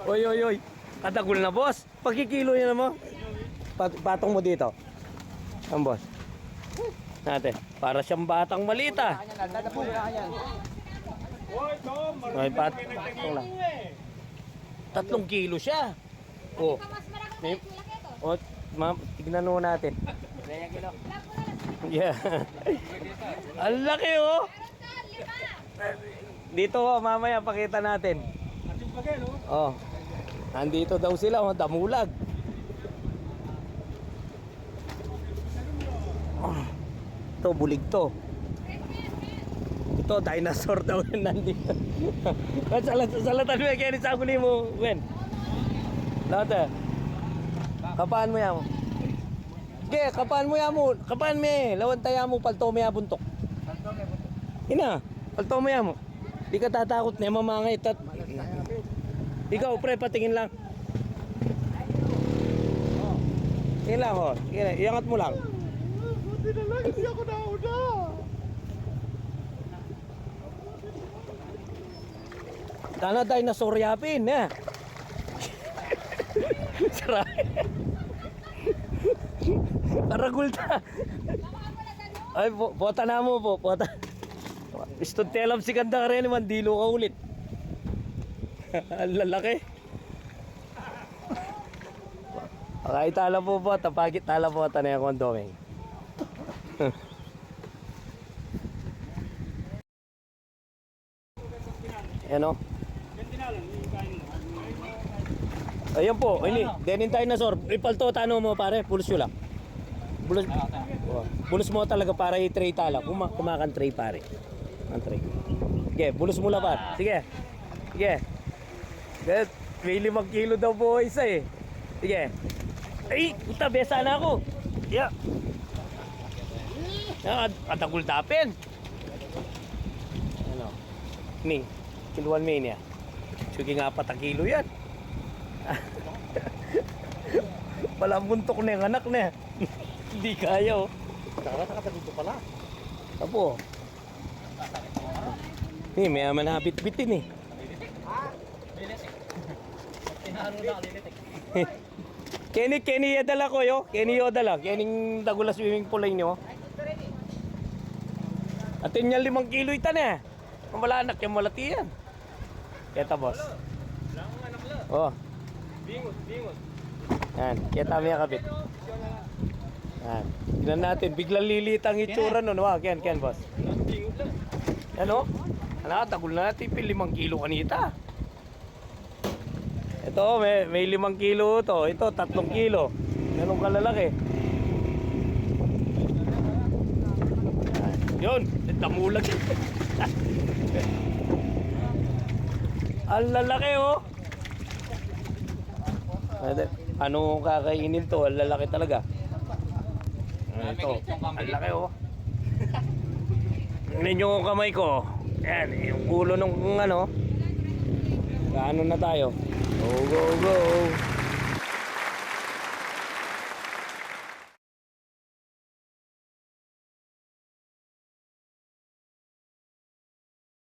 Oy, oy, oy. Katagul na, boss. Pagkikilo niya naman. Patong mo dito. Ang boss. Natin. Para siyang batang malita. Ay, patong lang. 3 kilo siya. Oh. May, oh, ma'am, tignan mo natin. Yeah. Ang laki, oh. Dito, oh, mamaya pakita natin. Oh. Nandito daw sila, oh, damulag. Oh. Ito, bulig to. Ito, dinosaur daw yun nandito. Salatan mo, kaya nisago ni mo, Gwen. Lahat, kapaan mo yan mo. Sige, kapaan mo yan mo. Kapaan mo eh. Lawan tayo mo, palto mo yan buntok. Ina, palto mo yan mo. Di ka tatakot na mamangay. Ikaw, pre, patingin lang. Tingin lang, ho. Iangat mo lang. Buti na lang, hindi ako nauna. Sana dinosaur yapin, eh. Saray. Paragulta. Ay, bota na mo po. Bota. Istud telam si kanda rin, mandilo ka ulit. Ang lalaki. Okay, tala po po. Tapagit tala po. Tanay akong domeng. Ayan o. Ayan po. Ini. Denin dinosaur. Ipalto tano mo pare. Pulos yun lang. Bulos mo talaga para i-tray tala. Kumakan tray pare. Ang tray. Sige, bulos mo lapat. Sige. Sige. May 5 kilo daw po isa eh. Sige. Ay, puta, besa na ako. Yeah. Atagul tapin. Ano? Ning, kiluan mo niya. Sige nga 4 kilo yan. Walang buntok na yung anak na. Hindi kaya oh. Nakakatagusto pala. Apo. Ni, may aman habit-bitin eh. Kenny yadala ko yo. Kenny yodala. Kenning dagula swimming pool niyo. Atin niya 5 kilo itan eh. Wala anak yung malati yan. Keta boss. Oh. Bingot. Yan, kita mo yung kabit. Yan. Tignan natin, biglang lilit ang itsura nun. Wag, yan, boss. Yan o. Tagul na natin, 5 kilo kanita. Ito, may 5 kilo to. Ito, 3 kilo. Ganun kalalaki. Yun, damulag. Ang lalaki oh. Ano kakainin to? Ang lalaki talaga. Ito, ang laki oh. Tingnan nyo yung kamay ko. Yan, yung ulo nung ano. Gaano na tayo. Go, go, go.